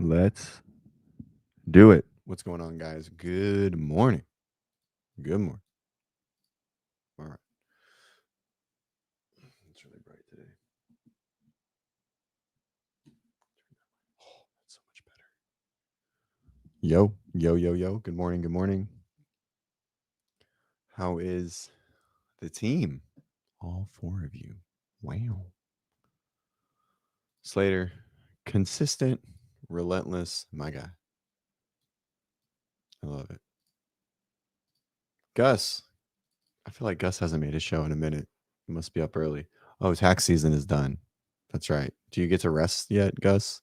Let's do it. What's going on, guys? Good morning. Good morning. All right. It's really bright today. Oh, that's so much better. Yo, yo, yo, yo. Good morning. Good morning. How is the team? All four of you. Wow. Slater, consistent, relentless. My guy. I love it. Gus. I feel like Gus hasn't made a show in a minute. He must be up early. Oh, tax season is done. That's right. Do you get to rest yet, Gus?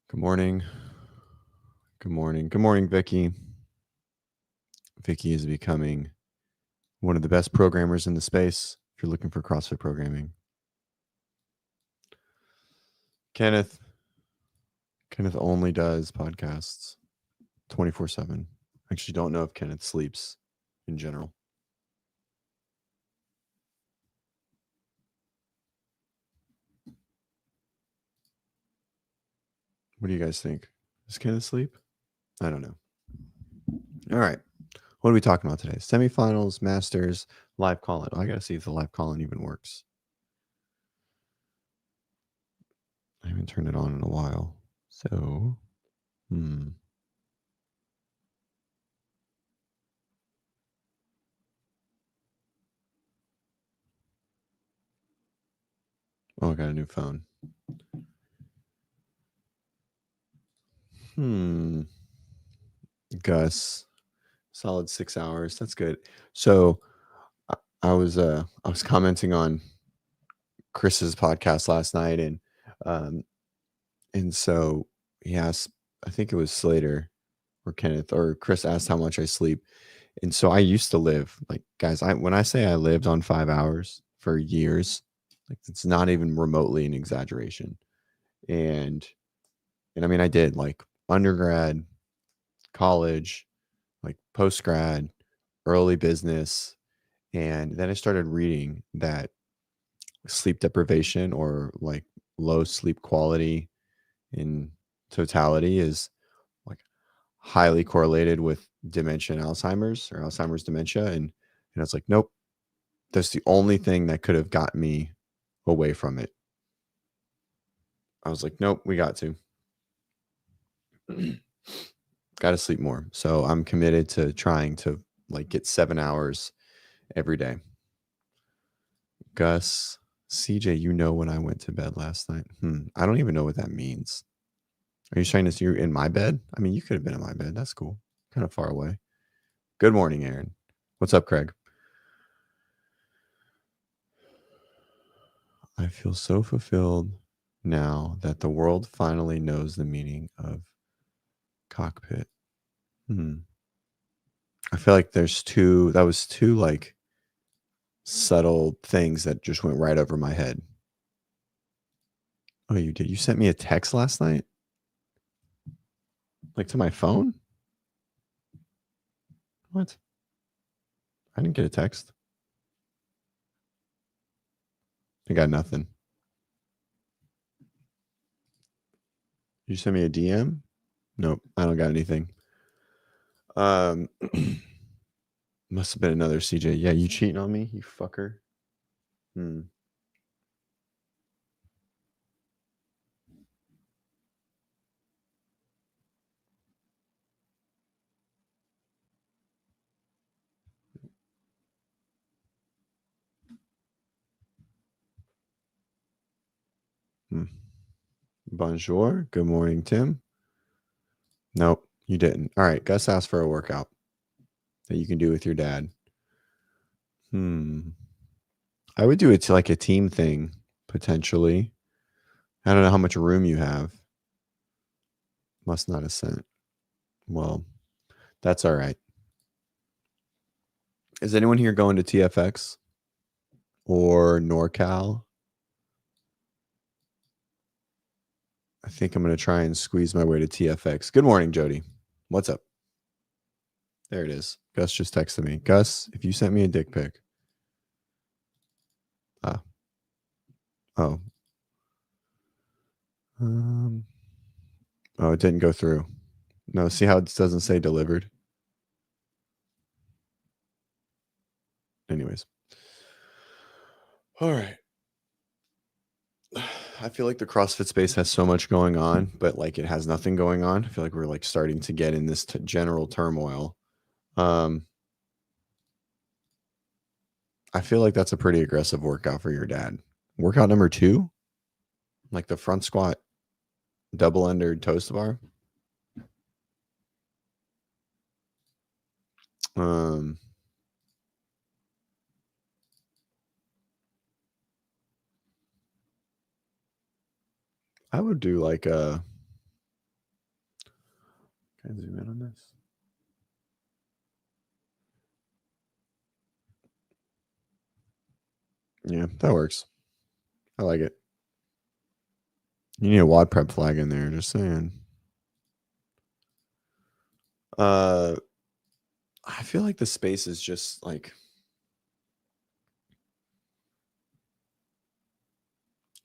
Good morning. Good morning. Good morning, Vicky. Vicky is becoming one of the best programmers in the space if you're looking for CrossFit programming. Kenneth only does podcasts 24/7. I actually don't know if Kenneth sleeps in general. What do you guys think? Does Kenneth sleep? I don't know. All right. What are we talking about today? Semifinals, Masters, live call-in. I got to see if the live call-in even works. I haven't turned it on in a while. So, Oh, I got a new phone. Gus, solid 6 hours. That's good. So I was commenting on Chris's podcast last night, and so he asked, I think it was Slater or Kenneth or Chris asked how much I sleep. And so I used to live, like, guys, when I say I lived on 5 hours for years, like, it's not even remotely an exaggeration. And I mean, I did, like, undergrad, college, like post grad, early business. And then I started reading that sleep deprivation or like low sleep quality in totality is like highly correlated with dementia and Alzheimer's dementia. And I was like, nope, that's the only thing that could have got me away from it. I was like, nope, we got to. Got to sleep more. So I'm committed to trying to like get 7 hours every day. Gus, CJ, you know when I went to bed last night? I don't even know what that means. Are you trying to see you're in my bed? I mean, you could have been in my bed. That's cool. Kind of far away. Good morning, Aaron. What's up, Craig? I feel so fulfilled now that the world finally knows the meaning of cockpit. I feel like that was two like subtle things that just went right over my head. Oh, you did? You sent me a text last night? Like to my phone? What? I didn't get a text. I got nothing. You sent me a DM? Nope, I don't got anything. Must have been another CJ. Yeah, you cheating on me, you fucker. Bonjour. Good morning, Tim. Nope, you didn't. All right, Gus asked for a workout that you can do with your dad. I would do it to like a team thing, potentially. I don't know how much room you have. Must not have sent. Well, that's all right. Is anyone here going to TFX or NorCal? I think I'm going to try and squeeze my way to TFX. Good morning, Jody. What's up? There it is. Gus just texted me. Gus, if you sent me a dick pic. Oh. Um, oh, it didn't go through. No, see how it doesn't say delivered? Anyways. All right. I feel like the CrossFit space has so much going on, but like it has nothing going on. I feel like we're like starting to get in this general turmoil. Um, I feel like that's a pretty aggressive workout for your dad. Workout number 2, like the front squat, double under toast bar. Um, I would do like a. Can I zoom in on this? Yeah, that works. I like it. You need a WODprep flag in there. Just saying. Uh, I feel like the space is just like.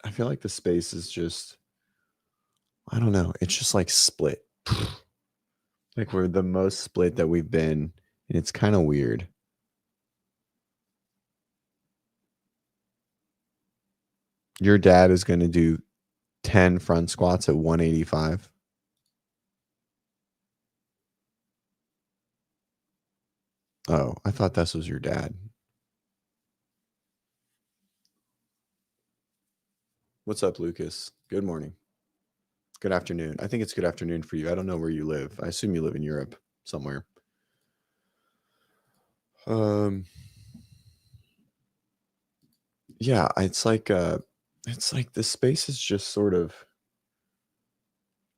I feel like the space is just. I don't know. It's just like split. Like we're the most split that we've been, and it's kind of weird. Your dad is going to do 10 front squats at 185. Oh, I thought this was your dad. What's up, Lucas? Good morning. Good afternoon. I think it's good afternoon for you. I don't know where you live. I assume you live in Europe somewhere. Yeah, it's like the space is just sort of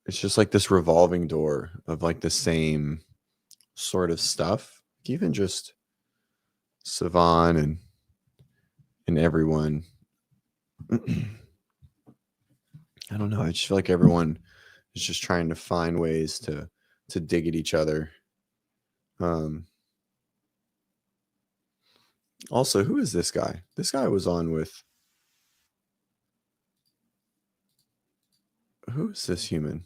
it's just like this revolving door of like the same sort of stuff. Even just Savan and everyone. I don't know. I just feel like everyone is just trying to find ways to dig at each other. Also, who is this guy? This guy was on with. Who is this human?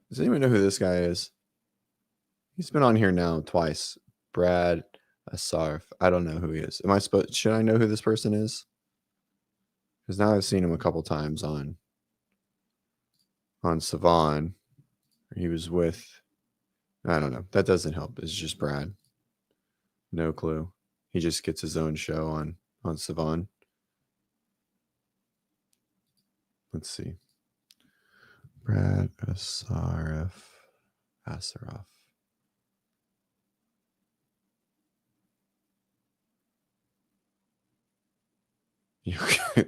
Does anyone know who this guy is? He's been on here now twice. Brad Asarf. I don't know who he is. Am I supposed? Should I know who this person is? Because now I've seen him a couple times on Savan. He was with. I don't know. That doesn't help. It's just Brad. No clue. He just gets his own show on Savan. Let's see. Brad Asaraf.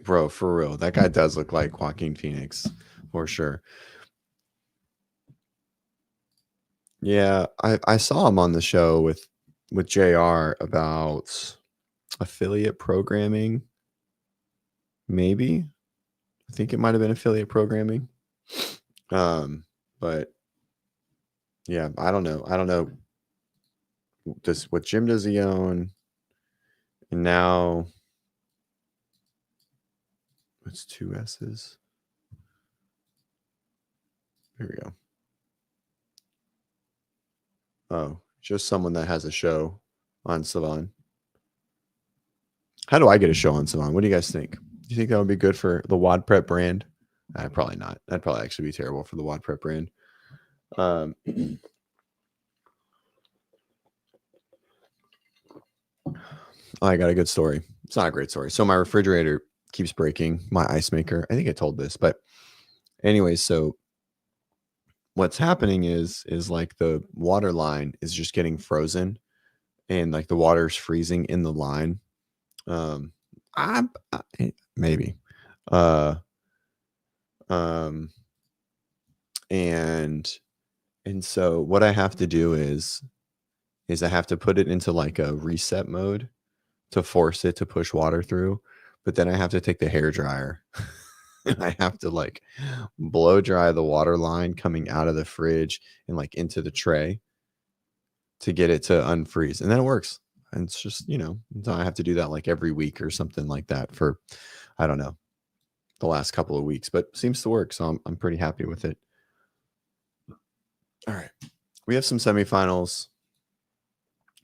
Bro, for real. That guy does look like Joaquin Phoenix for sure. Yeah, I saw him on the show with JR about affiliate programming. Maybe. I think it might have been affiliate programming. But yeah, I don't know. I don't know what gym does he own? And now it's 2 S's. Here we go. Oh, just someone that has a show on Savan. How do I get a show on Savan? What do you guys think? Do you think that would be good for the WODprep brand? Probably not. That'd probably actually be terrible for the WODprep brand. Oh, I got a good story. It's not a great story. So my refrigerator keeps breaking. My ice maker. I think I told this, but anyways, so what's happening is like the water line is just getting frozen, and like the water's freezing in the line. I maybe. Uh, um, and so what I have to do is I have to put it into like a reset mode to force it to push water through, but then I have to take the hair dryer and I have to like blow dry the water line coming out of the fridge and like into the tray to get it to unfreeze. And then it works. And it's just, so I have to do that like every week or something like that for, I don't know, the last couple of weeks, but seems to work. So I'm pretty happy with it. All right. We have some semifinals,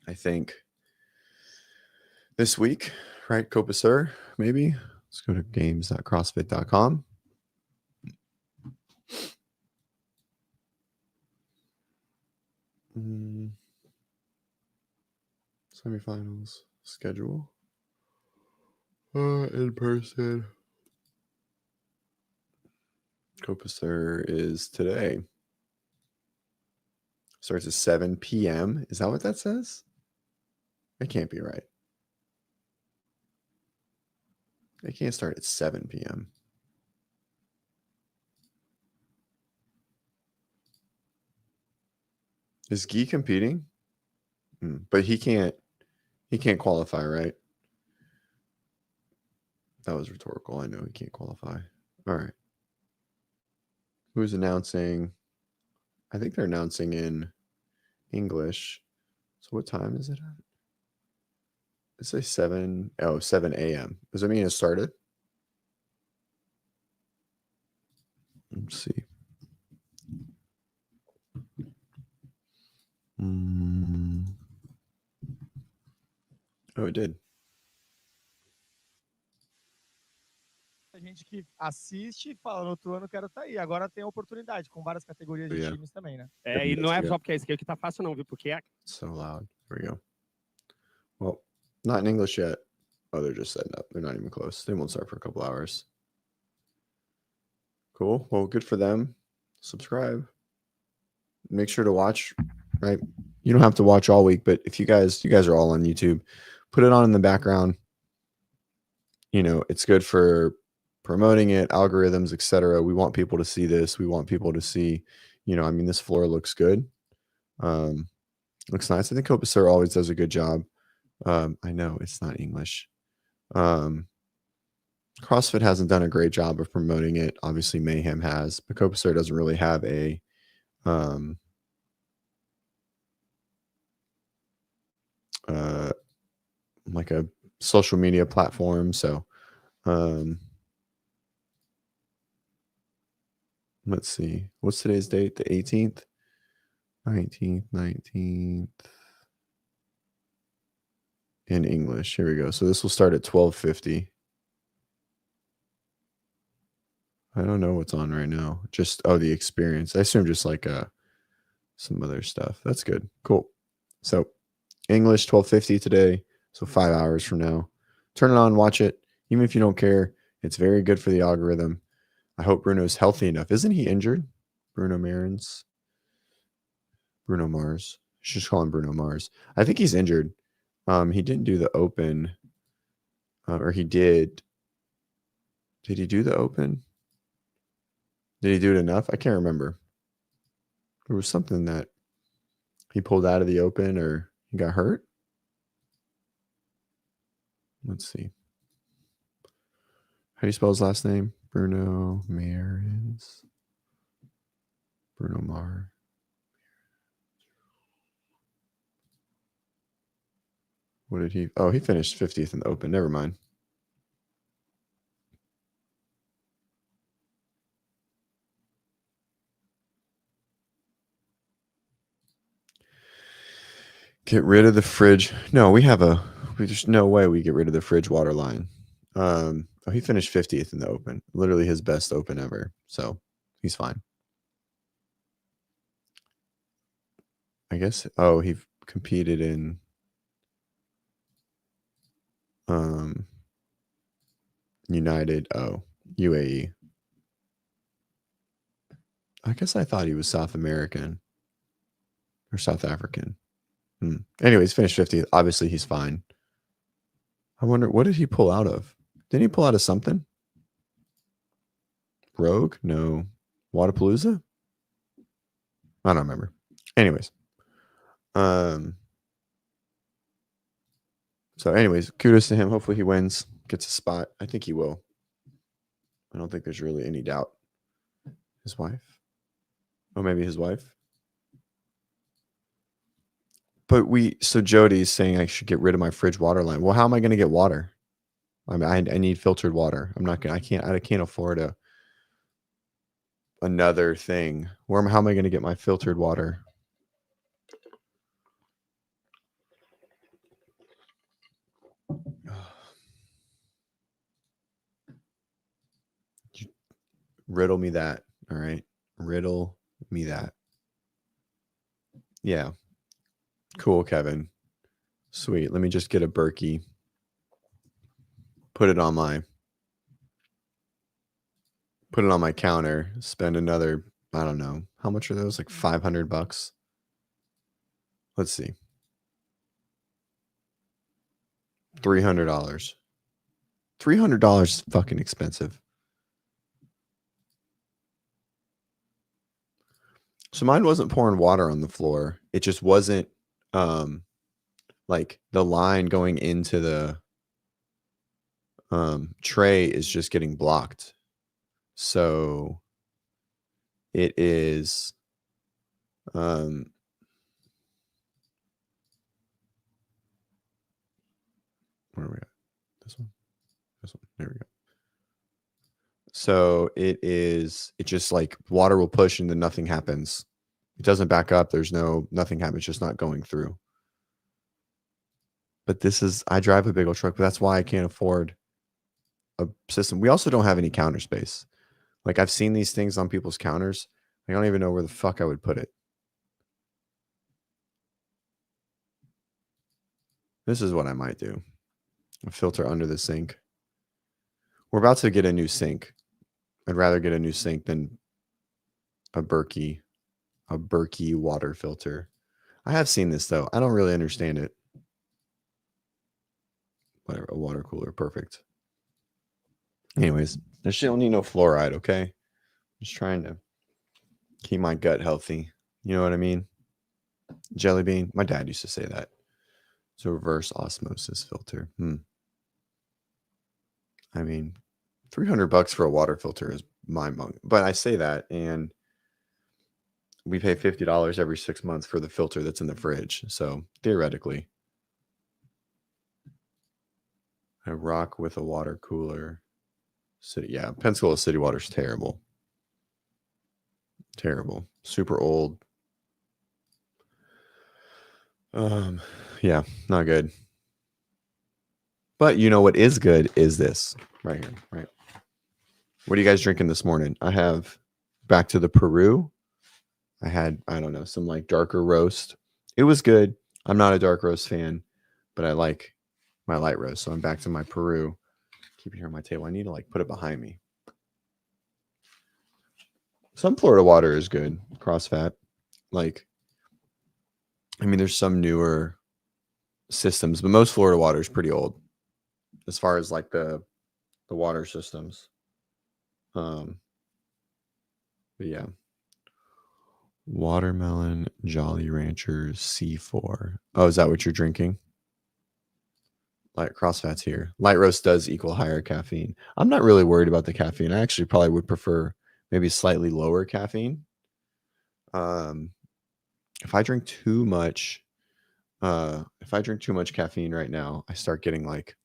I think, this week, right? Copa Sur, maybe. Let's go to games.crossfit.com. Semifinals schedule. In person. Copa Sur is today. Starts at 7 p.m. Is that what that says? It can't be right. It can't start at 7 p.m. Is Guy competing? But he can't qualify, right? That was rhetorical. I know he can't qualify. All right. Who's announcing? I think they're announcing in English. So what time is it at? It says 7 a.m. Does that mean it started? Let's see. Oh, it did. A gente que assiste fala, no outro ano quero estar aí. Agora tem a oportunidade, com várias categorias de times também, né? E não é só porque é skate que tá fácil não, viu? Porque é... So loud. Here we go. Well, not in English yet. Oh, they're just setting up. They're not even close. They won't start for a couple hours. Cool. Well, good for them. Subscribe. Make sure to watch, right? You don't have to watch all week, but if you guys are all on YouTube, put it on in the background. You know, it's good for promoting it, algorithms, etc. We want people to see this. We want people to see, you know, I mean, this floor looks good. Looks nice. I think Copa Sur always does a good job. I know it's not English. CrossFit hasn't done a great job of promoting it. Obviously, Mayhem has, but Copa Sur doesn't really have a like a social media platform. So let's see. What's today's date? The 18th, 19th. In English. Here we go. So this will start at 12:50. I don't know what's on right now. Just, the experience. I assume just like some other stuff. That's good. Cool. So English 12:50 today. So 5 hours from now. Turn it on, watch it. Even if you don't care, it's very good for the algorithm. I hope Bruno's healthy enough. Isn't he injured? Bruno Mars. Just call him Bruno Mars. I think he's injured. He didn't do the open, or he did. Did he do the open? Did he do it enough? I can't remember. There was something that he pulled out of the open, or he got hurt. Let's see. How do you spell his last name? Bruno Mars. Bruno Mars. What did he? Oh, he finished 50th in the open. Never mind. Get rid of the fridge. No, there's no way we get rid of the fridge water line. He finished 50th in the open. Literally his best open ever. So he's fine. I guess. Oh, he competed in United. UAE. I guess I thought he was South American or South African. Anyways, finished 50th. Obviously, he's fine. I wonder, what did he pull out of? Didn't he pull out of something? Rogue? No. Wadapalooza? I don't remember. Anyways. So anyways, kudos to him. Hopefully he wins, gets a spot. I think he will. I don't think there's really any doubt. His wife? Oh, maybe his wife? But so Jody's saying I should get rid of my fridge water line. Well, how am I going to get water? I mean, I need filtered water. I'm not gonna. I can't afford another thing. How am I gonna get my filtered water? Riddle me that. All right. Riddle me that. Yeah. Cool, Kevin. Sweet. Let me just get a Berkey. Put it on my counter. Spend another, I don't know. How much are those? Like $500? Let's see. $300. $300 is fucking expensive. So mine wasn't pouring water on the floor. It just wasn't like the line going into the tray is just getting blocked. So it is where are we at? This one? There we go. So it just like water will push and then nothing happens. It doesn't back up. Nothing happens. It's just not going through. But I drive a big old truck, but that's why I can't afford a system. We also don't have any counter space. Like I've seen these things on people's counters. I don't even know where the fuck I would put it. This is what I might do. A filter under the sink. We're about to get a new sink. I'd rather get a new sink than a Berkey water filter. I have seen this though. I don't really understand it. Whatever, a water cooler, perfect. Anyways, this shit don't need no fluoride, okay? Just trying to keep my gut healthy. You know what I mean? Jelly bean. My dad used to say that. It's a reverse osmosis filter. I mean, $300 for a water filter is mind-blowing. But I say that, and we pay $50 every 6 months for the filter that's in the fridge. So theoretically, I rock with a water cooler. Yeah, Pensacola City water's terrible. Terrible. Super old. Yeah, not good. But you know what is good is this right here, right? What are you guys drinking this morning? I have back to the Peru. I had, I don't know, some like darker roast. It was good. I'm not a dark roast fan, but I like my light roast. So I'm back to my Peru. Keep it here on my table. I need to like put it behind me. Some Florida water is good. CrossFit. Like, I mean, there's some newer systems, but most Florida water is pretty old as far as like the water systems. But yeah. Watermelon Jolly Ranchers C4. Oh, is that what you're drinking? Light CrossFit's here. Light roast does equal higher caffeine. I'm not really worried about the caffeine. I actually probably would prefer maybe slightly lower caffeine. If I drink too much caffeine right now, I start getting like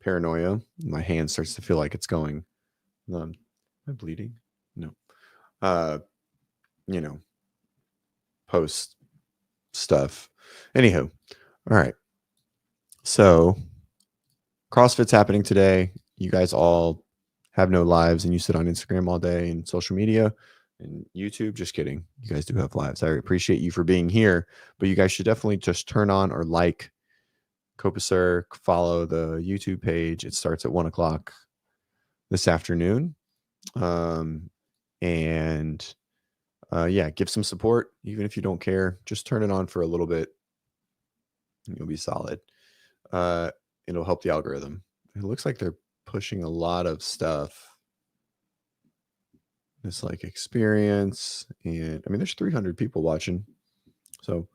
paranoia. My hand starts to feel like it's going. Am I bleeding? No. You know, post stuff. Anywho, all right. So CrossFit's happening today. You guys all have no lives and you sit on Instagram all day and social media and YouTube. Just kidding. You guys do have lives. I appreciate you for being here, but you guys should definitely just turn on or like Copa Sur, follow the YouTube page. It starts at 1:00 this afternoon. Yeah, give some support. Even if you don't care, just turn it on for a little bit. You'll be solid. It'll help the algorithm. It looks like they're pushing a lot of stuff. This like experience, and I mean, there's 300 people watching. So,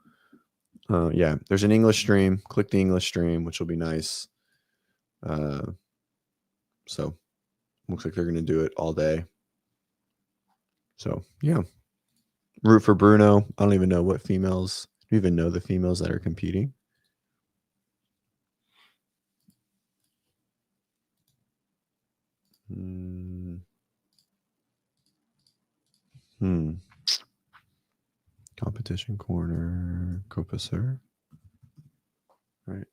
yeah, there's an English stream. Click the English stream, which will be nice. So, looks like they're going to do it all day. So, yeah. Root for Bruno. I don't even know what females. Do you even know the females that are competing? Competition corner, Copa Sur. Right.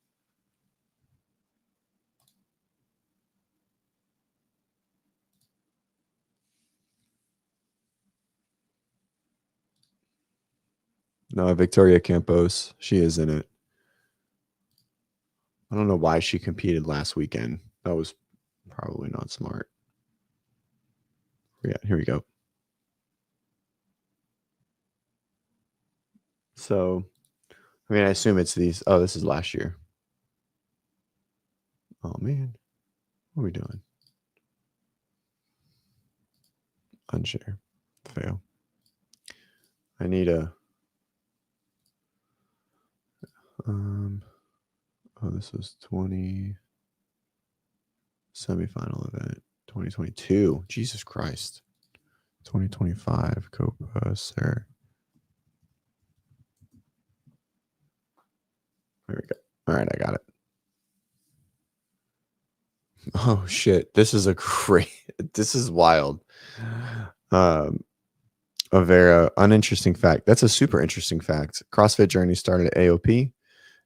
No, Victoria Campos. She is in it. I don't know why she competed last weekend. That was probably not smart. Yeah, here we go. So, I mean, I assume it's these. Oh, this is last year. Oh, man. What are we doing? Unshare. Fail. I need a... oh, this was 20... Semifinal event. 2022. Jesus Christ. 2025. Copa Sur. There we go. All right, I got it. Oh shit! This is a great. This is wild. A very uninteresting fact. That's a super interesting fact. CrossFit journey started at AOP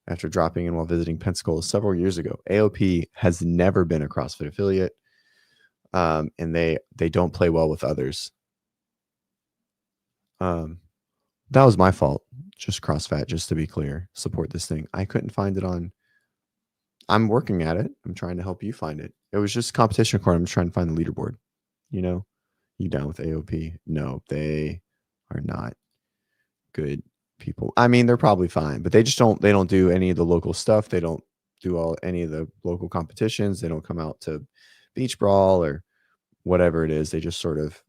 after dropping in while visiting Pensacola several years ago. AOP has never been a CrossFit affiliate, and they don't play well with others. That was my fault. Just CrossFit, just to be clear. Support this thing. I couldn't find it on. I'm working at it. I'm trying to help you find it. It was just competition corner. I'm trying to find the leaderboard. You know, you down with AOP? No, they are not good people. I mean, they're probably fine, but they don't do any of the local stuff. They don't do any of the local competitions. They don't come out to beach brawl or whatever it is. They just sort of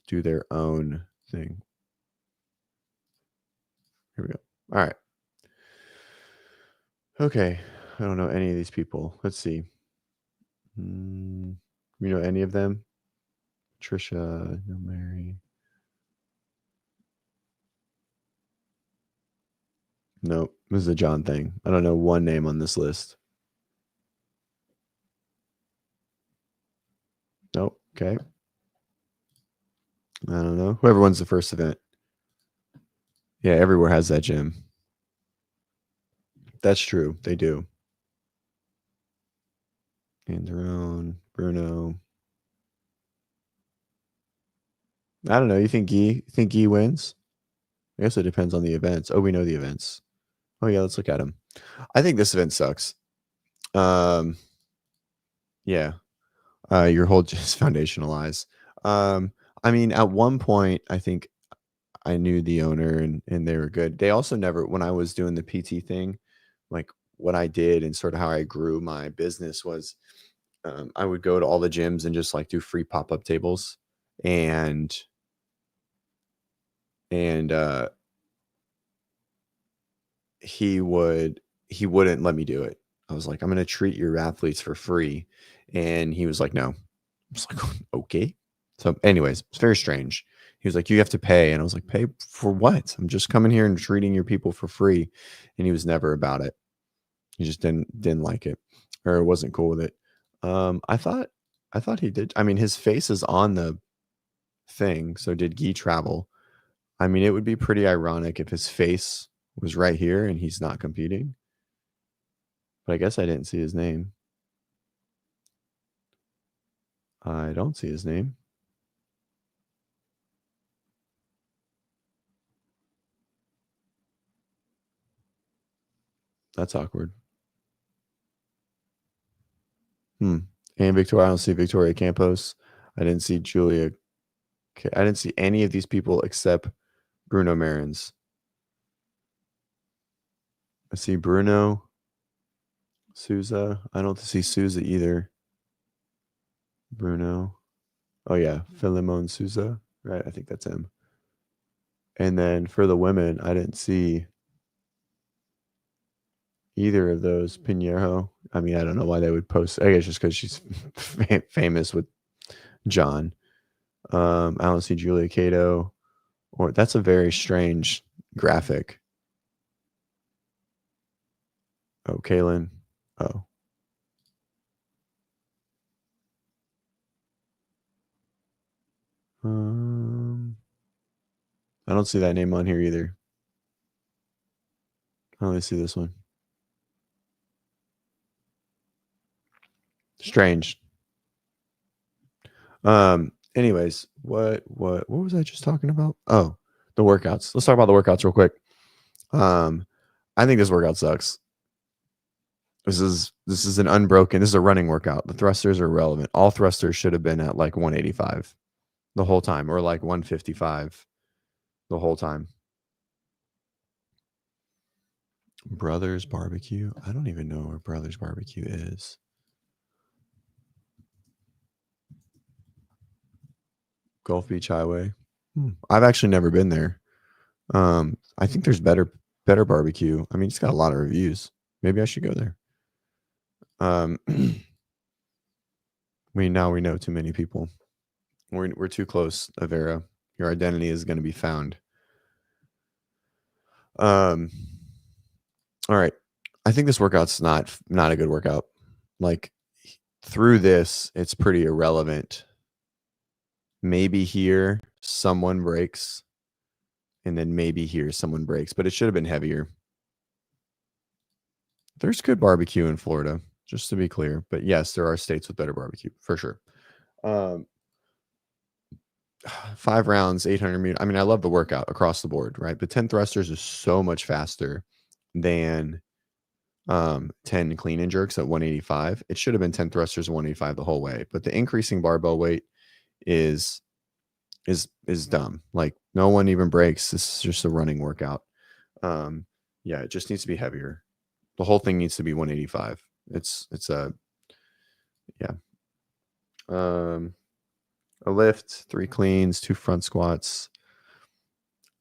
do their own thing. Here we go. All right. Okay. I don't know any of these people. Let's see. You know any of them? Trisha, no, Mary. Nope. This is a John thing. I don't know one name on this list. Nope. Okay. I don't know. Whoever wins the first event. Yeah, everywhere has that gym. That's true. They do. Anderone, Bruno. I don't know. You think Guy wins? I guess it depends on the events. Oh, we know the events. Oh yeah, let's look at them. I think this event sucks. Yeah. Your whole just foundationalize. I mean, at one point, I think I knew the owner and they were good. They also never, when I was doing the PT thing, like what I did and sort of how I grew my business was I would go to all the gyms and just like do free pop-up tables and he wouldn't let me do it. I was like, I'm going to treat your athletes for free. And he was like, no. I was like, okay. So anyways, it's very strange. He was like, you have to pay. And I was like, pay for what? I'm just coming here and treating your people for free. And he was never about it. He just didn't like it or wasn't cool with it. I thought he did. I mean, his face is on the thing. So did Guy travel? I mean, it would be pretty ironic if his face was right here and he's not competing. But I guess I didn't see his name. I don't see his name. That's awkward. And Victoria, I don't see Victoria Campos. I didn't see Julia. I didn't see any of these people except Bruno Marins. I see Bruno. Souza. I don't see Souza either. Bruno. Oh yeah, Philemon Souza. Right, I think that's him. And then for the women, I didn't see either of those. Pinheiro. I mean, I don't know why they would post. I guess just because she's famous with John. I don't see Julia Cato. Or that's a very strange graphic. Oh, Kaylin. Oh. I don't see that name on here either. I only see this one. Strange. Anyways, what was I just talking about? Oh, the workouts. Let's talk about the workouts real quick. I think this workout sucks. This is an unbroken. This is a running workout. The thrusters are irrelevant. All thrusters should have been at like 185 the whole time, or like 155 the whole time. Brothers Barbecue. I don't even know where Brothers Barbecue is. Gulf Beach Highway. I've actually never been there. I think there's better barbecue. I mean, it's got a lot of reviews. Maybe I should go there. We know too many people. We're too close, Avera. Your identity is going to be found. All right. I think this workout's not a good workout. Like through this, it's pretty irrelevant. Maybe here someone breaks, and then maybe here someone breaks, but it should have been heavier. There's good barbecue in Florida, just to be clear. But yes, there are states with better barbecue for sure. 5 rounds, 800 meters. I mean, I love the workout across the board, right? But 10 thrusters is so much faster than 10 clean and jerks at 185. It should have been 10 thrusters at 185 the whole way. But the increasing barbell weight is dumb. Like no one even breaks. This is just a running workout. Yeah, it just needs to be heavier. The whole thing needs to be 185. It's a lift, 3 cleans, 2 front squats.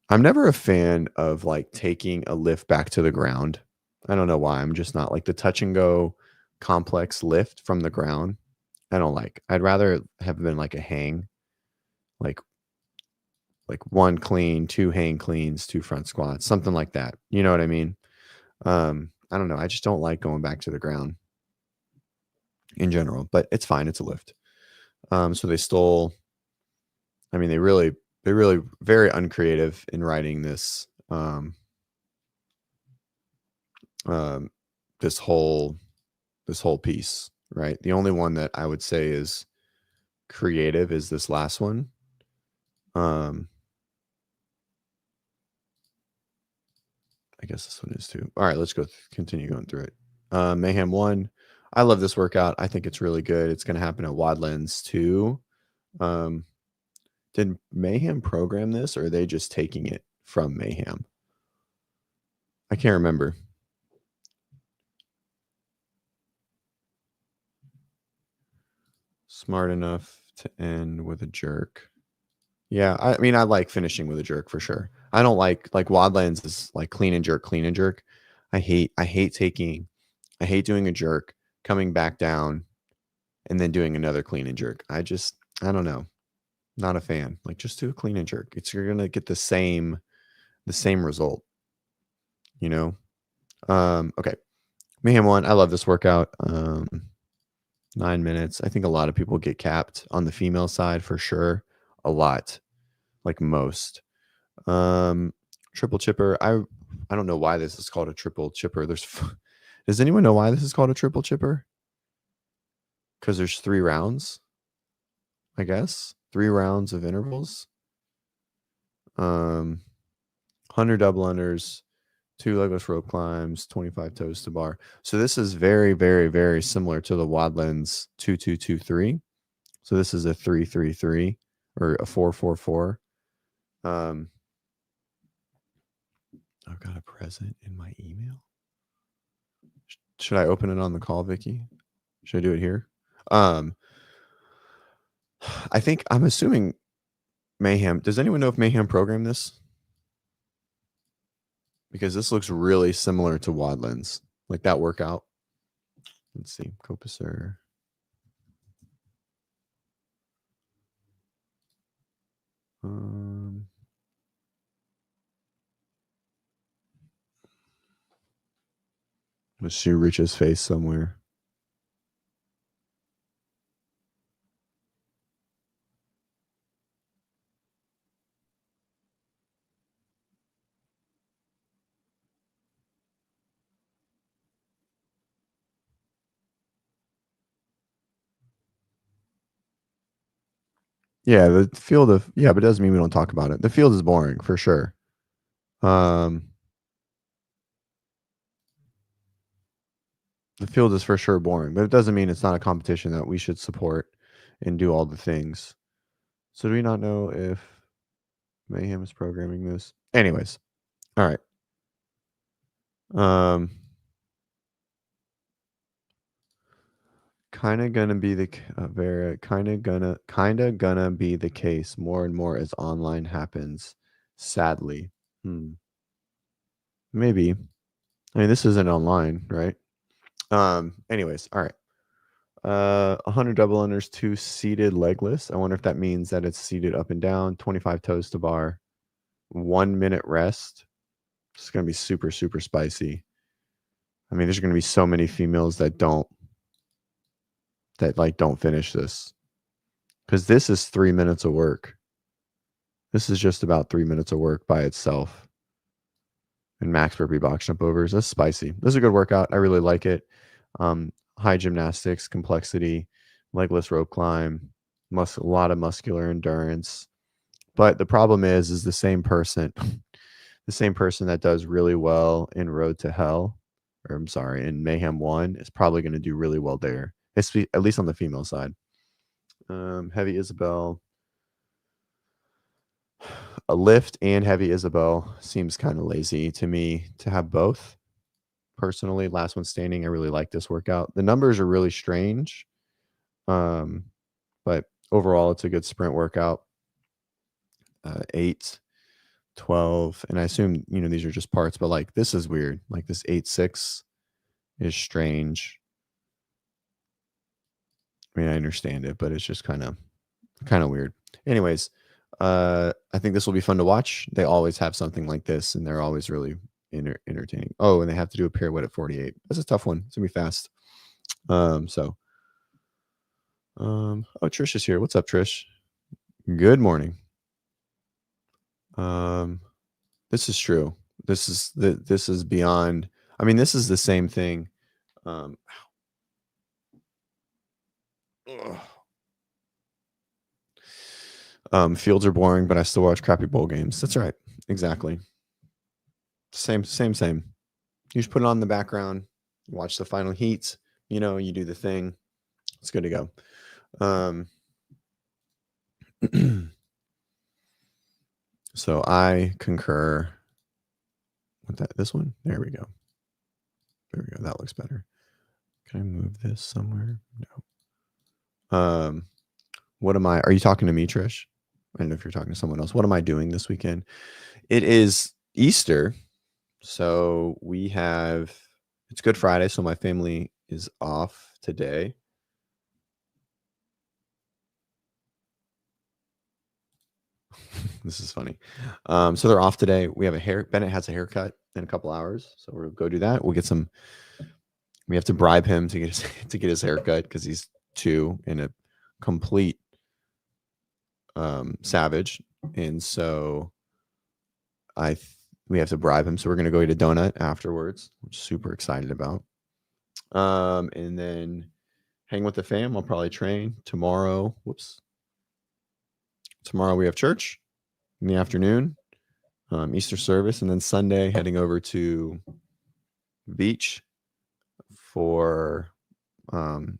I'm never a fan of like taking a lift back to the ground. I don't know why. I'm just not like the touch and go complex lift from the ground. I don't like. I'd rather have been like a hang, like 1 clean, 2 hang cleans, 2 front squats, something like that. You know what I mean? I don't know. I just don't like going back to the ground in general, but it's fine. It's a lift. So they stole. I mean, they really very uncreative in writing this. This whole piece, right? The only one that I would say is creative is this last one. I guess this one is too. All right, let's continue going through it. Mayhem 1. I love this workout. I think it's really good. It's going to happen at Wadlands 2. Did Mayhem program this, or are they just taking it from Mayhem? I can't remember. Smart enough to end with a jerk. Yeah, I mean, I like finishing with a jerk for sure. I don't like Wadlands is like clean and jerk. I hate doing a jerk, coming back down, and then doing another clean and jerk. I don't know. Not a fan. Like just do a clean and jerk. You're gonna get the same result. You know? Okay. Mayhem 1. I love this workout. 9 minutes. I think a lot of people get capped on the female side for sure. A lot. Like most. Triple chipper. I don't know why this is called a triple chipper. Does anyone know why this is called a triple chipper? Because there's 3 rounds, I guess. 3 rounds of intervals. 100 double unders, 2 legless rope climbs, 25 toes to bar. So this is very, very, very similar to the Wadlands 2-2-2-3. So this is a 3-3-3 or a 4-4-4. I've got a present in my email. Should I open it on the call, Vicky? Should I do it here? I'm assuming Mayhem. Does anyone know if Mayhem programmed this? Because this looks really similar to Wadlands, like that workout. Let's see, Copa Sur. Let's see Rich's face somewhere. Yeah, the field of but it doesn't mean we don't talk about it. The field is boring for sure. The field is for sure boring, but it doesn't mean it's not a competition that we should support and do all the things. So do we not know if Mayhem is programming this? Anyways, all right. Kind of gonna be the gonna be the case more and more as online happens. Sadly, maybe. I mean, this isn't online, right? Anyways, all right. 100 double unders, 2 seated legless. I wonder if that means that it's seated up and down. 25 toes to bar. 1 minute rest. It's gonna be super, super spicy. I mean, there's gonna be so many females that don't finish this, because this is 3 minutes of work. This is just about 3 minutes of work by itself. And max burpee box jump overs. That's spicy. This is a good workout. I really like it. High gymnastics, complexity, legless rope climb, a lot of muscular endurance. But the problem is the same person, the same person that does really well in Road to Hell, or I'm sorry, in Mayhem 1 is probably going to do really well there, at least on the female side. Heavy Isabel. A lift and heavy Isabel seems kind of lazy to me to have both. Personally, last one standing, I really like this workout. The numbers are really strange, but overall, it's a good sprint workout. 8, 12, and I assume these are just parts, but like this is weird. Like this 8-6 is strange. I mean, I understand it, but it's just kind of weird. Anyways, I think this will be fun to watch. They always have something like this, and they're always really entertaining. Oh, and they have to do a pirouette at 48. That's a tough one. It's gonna be fast. Oh, Trish is here. What's up, Trish? Good morning. This is true. This is beyond. I mean, this is the same thing. Fields are boring, but I still watch crappy bowl games. That's right. Exactly. Same. You just put it on in the background, watch the final heats, you do the thing. It's good to go. So I concur with that. This one, there we go. That looks better. Can I move this somewhere? No. Are you talking to me, Trish? I don't know if you're talking to someone else. What am I doing this weekend? It is Easter. So it's Good Friday. So my family is off today. This is funny. So they're off today. Bennett has a haircut in a couple hours. So we'll go do that. We have to bribe him to get his haircut because he's 2 and a complete savage. And so we have to bribe him. So we're going to go eat a donut afterwards, which I'm super excited about. And then hang with the fam. I'll probably train tomorrow. Tomorrow we have church in the afternoon, Easter service, and then Sunday heading over to the beach for go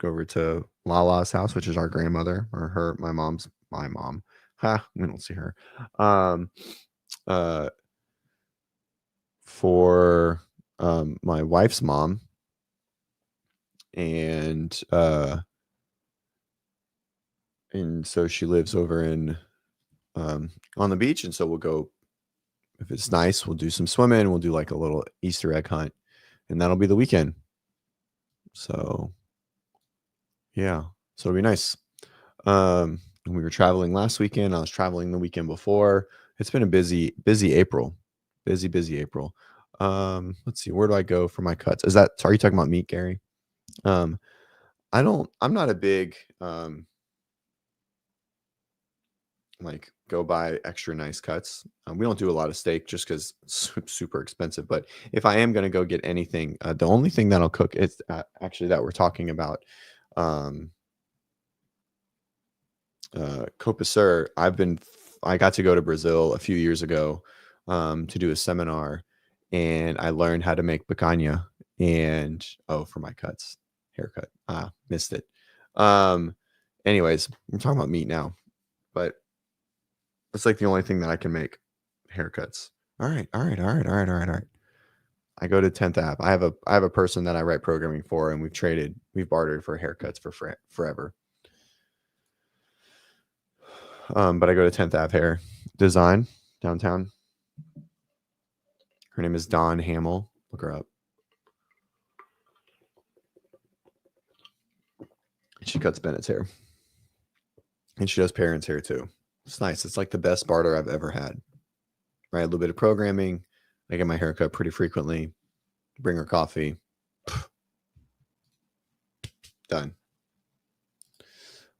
over to Lala's house, which is our grandmother, or my mom. We don't see her. For my wife's mom, and so she lives over in on the beach, and so we'll go, if it's nice, we'll do some swimming, we'll do like a little Easter egg hunt, and that'll be the weekend. So yeah, so it'll be nice. We were traveling last weekend. I was traveling the weekend before. It's been a busy April. Busy April. Let's see, where do I go for my cuts? Are you talking about meat, Gary? I'm not a big like go buy extra nice cuts. We don't do a lot of steak just because it's super expensive. But if I am going to go get anything, the only thing that I'll cook is actually that we're talking about Copa Sur. I got to go to Brazil a few years ago to do a seminar, and I learned how to make picanha. And for my haircut. Missed it. Anyways, I'm talking about meat now, but it's like the only thing that I can make. Haircuts. All right. I go to 10th app. I have a person that I write programming for, and we've bartered for haircuts for forever. But I go to 10th Ave Hair Design downtown. Her name is Dawn Hamill. Look her up. She cuts Bennett's hair. And she does parents' hair too. It's nice. It's like the best barter I've ever had. Right? A little bit of programming. I get my hair cut pretty frequently. Bring her coffee. Done.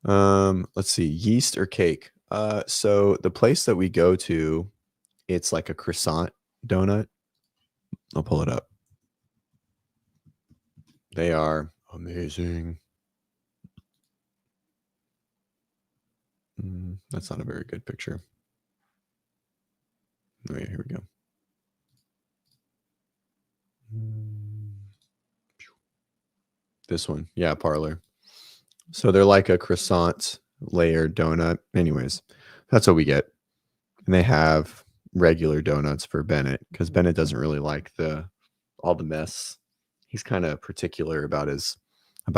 Let's see. Yeast or cake? So the place that we go to, it's like a croissant donut. I'll pull it up. They are amazing. That's not a very good picture. Oh yeah, here we go. This one. Yeah, Parlor. So they're like a croissant layered donut. Anyways, that's what we get. And they have regular donuts for Bennett because Bennett doesn't really like all the mess. He's kind of particular about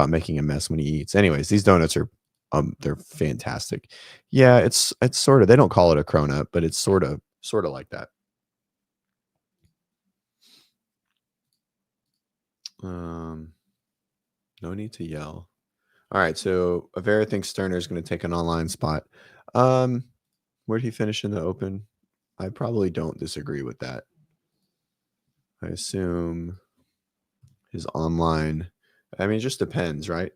making a mess when he eats. Anyways, these donuts are they're fantastic. Yeah, it's sort of, they don't call it a cronut, but it's sort of like that. No need to yell. All right, so Avera thinks Sterner is going to take an online spot. Where'd he finish in the Open? I probably don't disagree with that. I assume his online. I mean, it just depends, right?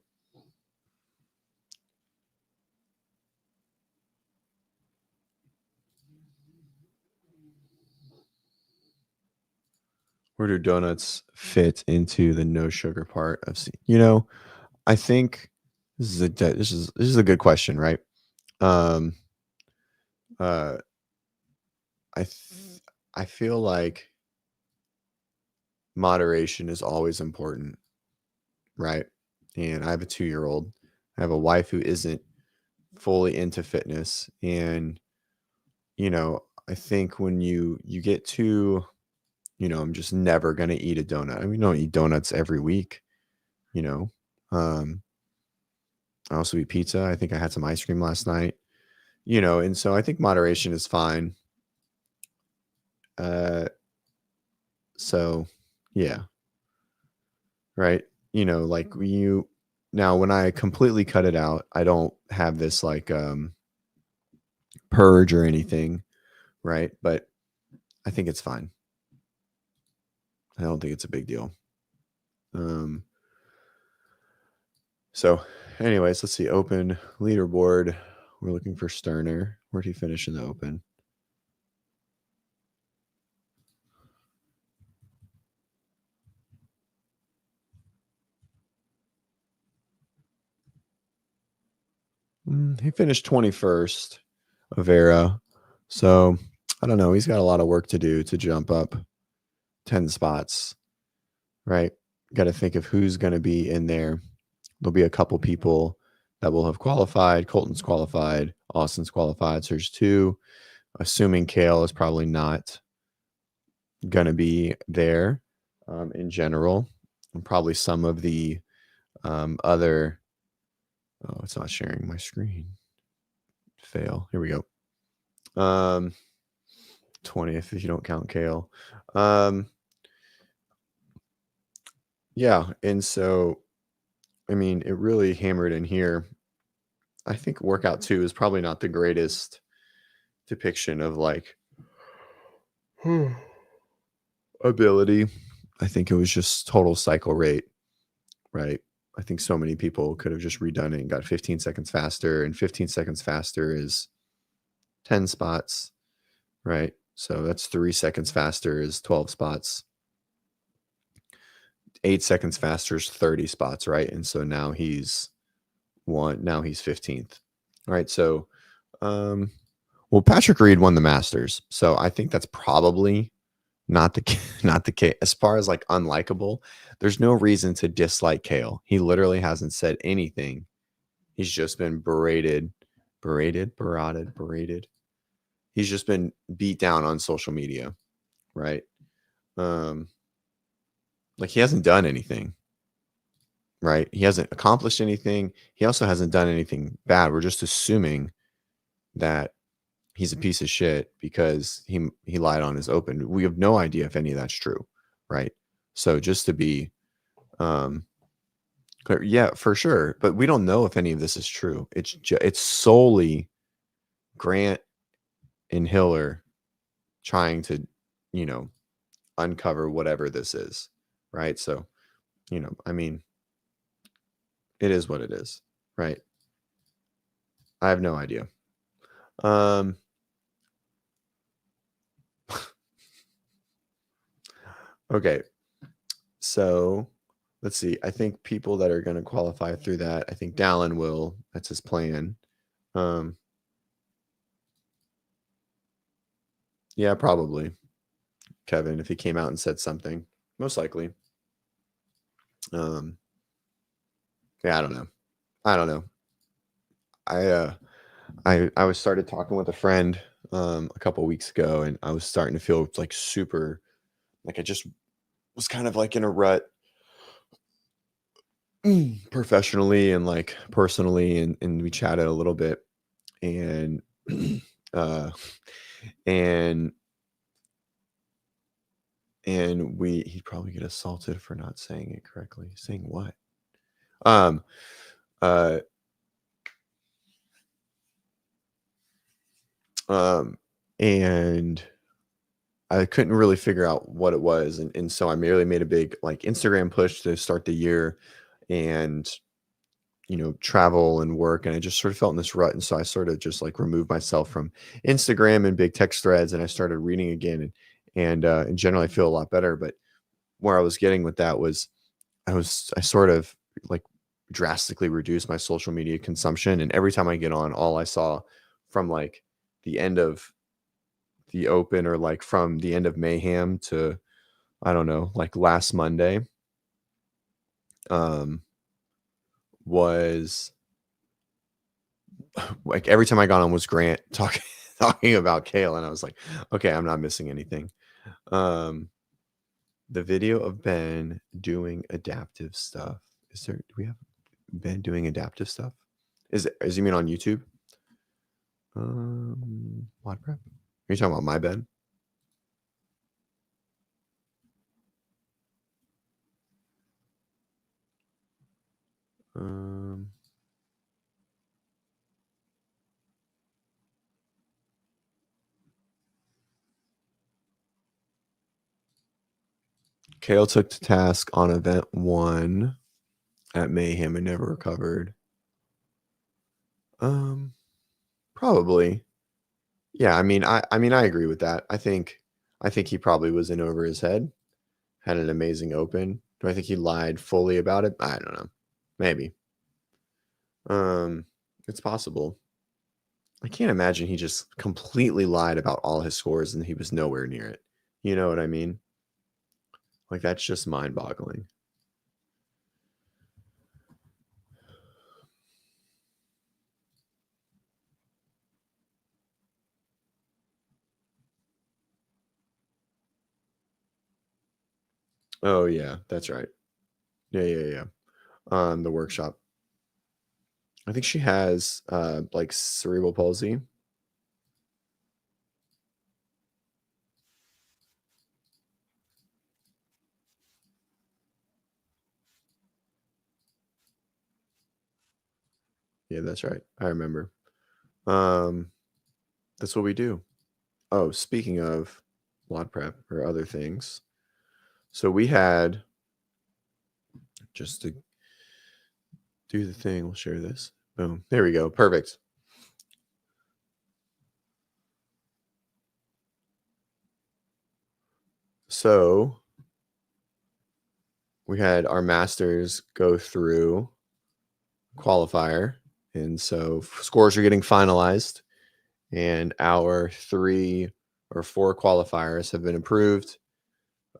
Where do donuts fit into the no sugar part of I think this is a good question, right? I feel like moderation is always important, right? And I have a 2-year-old. I have a wife who isn't fully into fitness, and I think when you get to I'm just never going to eat a donut. I mean, we don't eat donuts every week, I also eat pizza. I think I had some ice cream last night, and so I think moderation is fine. So yeah. Right. Like now when I completely cut it out, I don't have this like purge or anything. Right. But I think it's fine. I don't think it's a big deal. So anyways, let's see. Open leaderboard. We're looking for Sterner. Where'd he finish in the Open? He finished 21st, Avera. So I don't know. He's got a lot of work to do to jump up 10 spots, right? Got to think of who's going to be in there. There'll be a couple people that will have qualified. Colton's qualified. Austin's qualified. So there's 2. Assuming Kale is probably not going to be there in general. And probably some of the other. Oh, it's not sharing my screen. Fail. Here we go. 20th if you don't count Kale. Yeah. And so, I mean, it really hammered in here. I think workout 2 is probably not the greatest depiction of like ability. I think it was just total cycle rate, right? I think so many people could have just redone it and got 15 seconds faster, and 15 seconds faster is 10 spots, right? So that's 3 seconds faster is 12 spots. 8 seconds faster is 30 spots, right? And so now he's 15th, right? So, well, Patrick Reed won the Masters, so I think that's probably not the case. As far as like unlikable, there's no reason to dislike Kale. He literally hasn't said anything. He's just been berated. He's just been beat down on social media, right? Like he hasn't done anything, right? He hasn't accomplished anything. He also hasn't done anything bad. We're just assuming that he's a piece of shit because he lied on his open. We have no idea if any of that's true, right? So just to be clear, yeah, for sure, but we don't know if any of this is true. It's solely Grant and Hiller trying to, uncover whatever this is, right? So, I mean, it is what it is, right? I have no idea. Okay. So let's see. I think people that are going to qualify through that, I think Dallin will. That's his plan. Yeah, probably. Kevin, if he came out and said something, most likely. Yeah, I don't know. I was started talking with a friend a couple weeks ago, and I was starting to feel like super, like I just was kind of like in a rut professionally and like personally, and we chatted a little bit, and and he'd probably get assaulted for not saying it correctly. Saying what? And I couldn't really figure out what it was, and so I merely made a big like Instagram push to start the year, and travel and work, and I just sort of felt in this rut, and so I sort of just like removed myself from Instagram and big text threads, and I started reading again, and in general I feel a lot better. But where I was getting with that was I sort of like drastically reduced my social media consumption, and every time I get on, all I saw from like the end of the Open, or like from the end of Mayhem to, I don't know, like last Monday, was like every time I got on was Grant talking about Kale, and I was like, okay, I'm not missing anything. The video of Ben doing adaptive stuff. Do we have Ben doing adaptive stuff? Is you mean on YouTube? WODprep? Are you talking about my Ben? Kale took to task on event 1 at Mayhem and never recovered. Probably. Yeah, I mean, I agree with that. I think he probably was in over his head. Had an amazing Open. Do I think he lied fully about it? I don't know. Maybe. It's possible. I can't imagine he just completely lied about all his scores and he was nowhere near it. You know what I mean? Like that's just mind-boggling. Oh yeah, that's right. Yeah. The workshop. I think she has like cerebral palsy. Yeah, that's right. I remember. That's what we do. Oh, speaking of WODprep or other things. So we had, just to do the thing, we'll share this. Boom. There we go. Perfect. So we had our masters go through qualifier, And so scores are getting finalized, and our 3 or 4 qualifiers have been approved.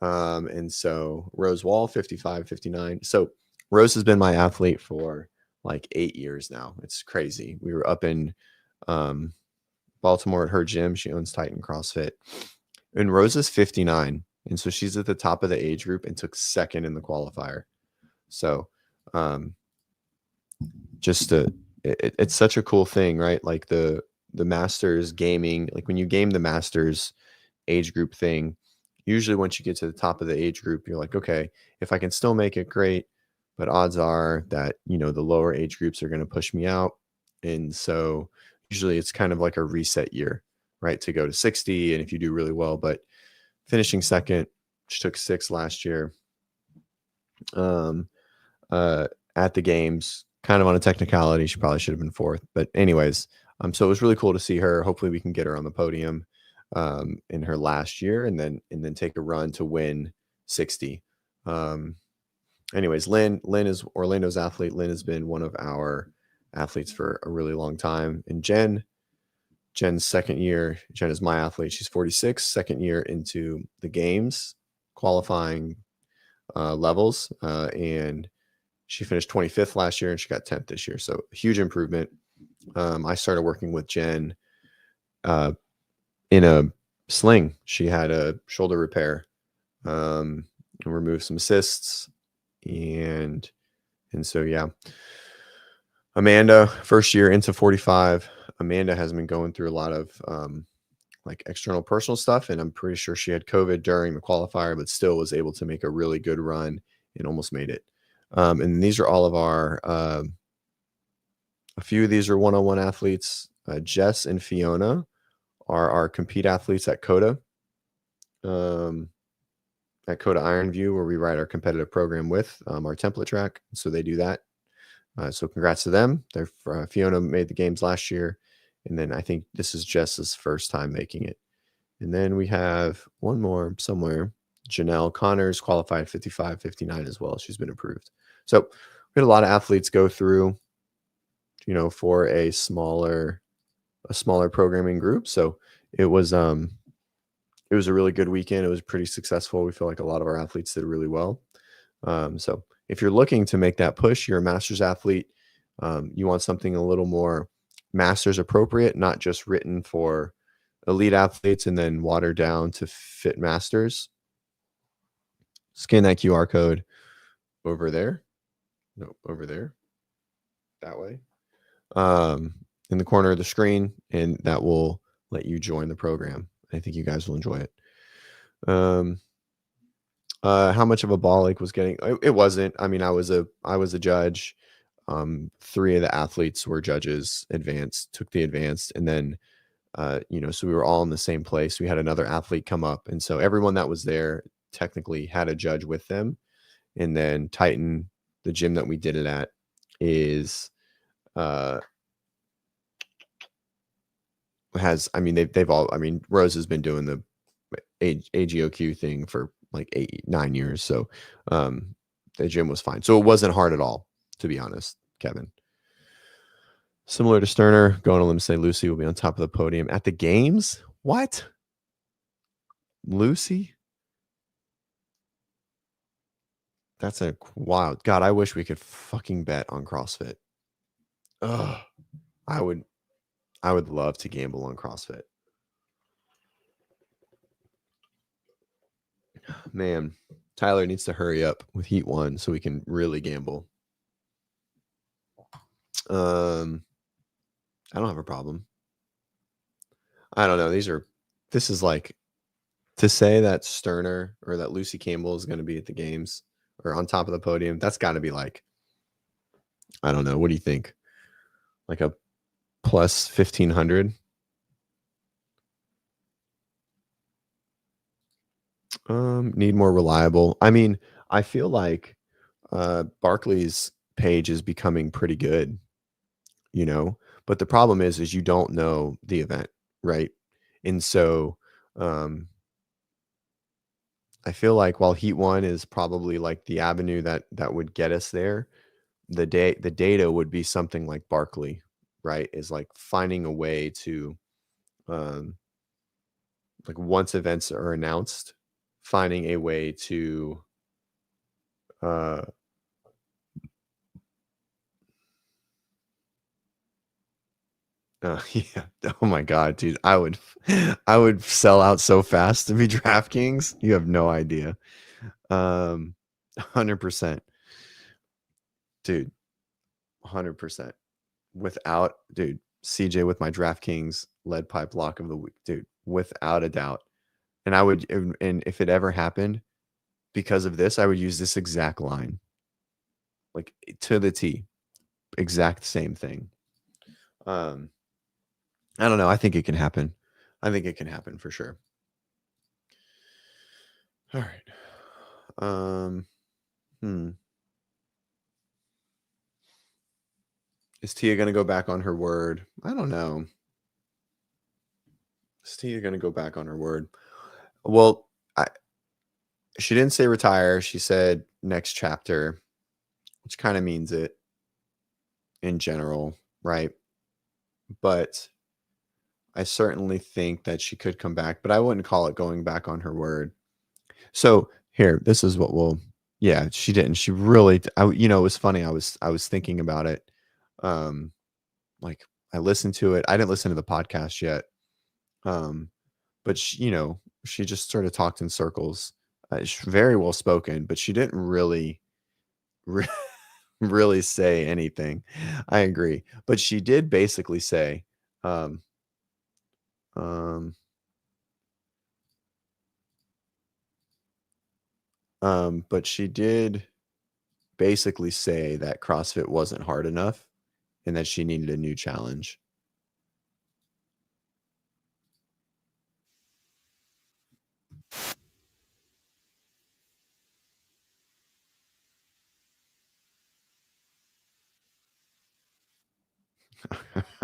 And so Rose Wall, 55, 59. So Rose has been my athlete for like 8 years now. It's crazy. We were up in Baltimore at her gym. She owns Titan CrossFit. And Rose is 59. And so she's at the top of the age group and took second in the qualifier. So it's such a cool thing, right? Like the Masters gaming, like when you game the Masters age group thing, usually once you get to the top of the age group, you're like, okay, if I can still make it, great. But odds are that, the lower age groups are going to push me out. And so usually it's kind of like a reset year, right? To go to 60. And if you do really well, but finishing second, she took 6 last year at the games, kind of on a technicality. She probably should have been 4th. But anyways, so it was really cool to see her. Hopefully we can get her on the podium in her last year and then take a run to win 60. Anyways, Lynn is Orlando's athlete. Lynn has been one of our athletes for a really long time. And Jen's second year. Jen is my athlete. She's 46, second year into the games qualifying levels. And she finished 25th last year and she got 10th this year. So huge improvement. I started working with Jen in a sling. She had a shoulder repair, and removed some cysts. And so, yeah. Amanda, first year into 45. Amanda has been going through a lot of like external personal stuff. And I'm pretty sure she had COVID during the qualifier, but still was able to make a really good run and almost made it. And these are all of our, a few of these are one-on-one athletes. Jess and Fiona are our compete athletes at Coda. At Coda Ironview, where we write our competitive program with our template track. So they do that. So congrats to them. Fiona made the games last year. And then I think this is Jess's first time making it. And then we have one more somewhere. Janelle Connors qualified 55, 59 as well. She's been approved. So we had a lot of athletes go through, for a smaller programming group. So it was a really good weekend. It was pretty successful. We feel like a lot of our athletes did really well. So if you're looking to make that push, you're a master's athlete, you want something a little more master's appropriate, not just written for elite athletes and then watered down to fit masters. Scan that QR code over there. No, over there. That way. In the corner of the screen, and that will let you join the program. I think you guys will enjoy it. How much of a ball ache was getting? It wasn't. I mean, I was a judge. 3 of the athletes were judges, took the advanced, and then so we were all in the same place. We had another athlete come up, and so everyone that was there technically had a judge with them. And then Titan, the gym that we did it at, is they've all, Rose has been doing the AGOQ thing for like 8-9 years. So the gym was fine. So it wasn't hard at all, to be honest, Kevin. Similar to Sterner, going on a limb, say Lucy will be on top of the podium at the games. What? Lucy? That's a wild. God, I wish we could fucking bet on CrossFit. Ugh. I would love to gamble on CrossFit. Man, Tyler needs to hurry up with Heat 1 so we can really gamble. I don't have a problem. I don't know. This is like, to say that Sterner or that Lucy Campbell is going to be at the games or on top of the podium, that's got to be like, I don't know. What do you think? Like a plus 1,500? Need more reliable. I mean, I feel like Barkley's page is becoming pretty good, but the problem is you don't know the event, right? And so I feel like while Heat 1 is probably like the avenue that would get us there, the data would be something like Barkley, right? Is like finding a way to, like once events are announced, finding a way to, yeah. Oh my God, dude. I would sell out so fast to be DraftKings. You have no idea. 100%. Dude, 100%. Without, dude, CJ with my DraftKings lead pipe lock of the week, dude, without a doubt. And and if it ever happened, because of this, I would use this exact line, like to the T, exact same thing. I don't know. I think it can happen. I think it can happen for sure. All right. Is Tia going to go back on her word? I don't know. Is Tia going to go back on her word? Well, she didn't say retire. She said next chapter, which kind of means it in general, right? But I certainly think that she could come back, but I wouldn't call it going back on her word. So here, this is what yeah, she didn't. She really, it was funny. I was thinking about it. Like I listened to it. I didn't listen to the podcast yet. But she just sort of talked in circles. She's very well spoken, but she didn't really say anything. I agree. But she did basically say, but she did basically say that CrossFit wasn't hard enough and that she needed a new challenge.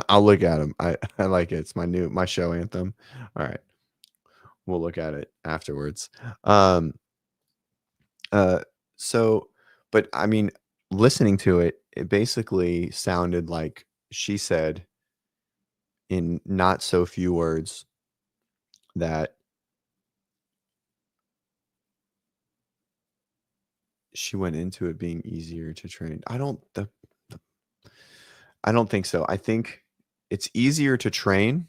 I'll look at him. I like it. It's my show anthem. All right. We'll look at it afterwards. So, but I mean, listening to it, it basically sounded like she said in not so few words that she went into it being easier to train. I don't think so. I think it's easier to train,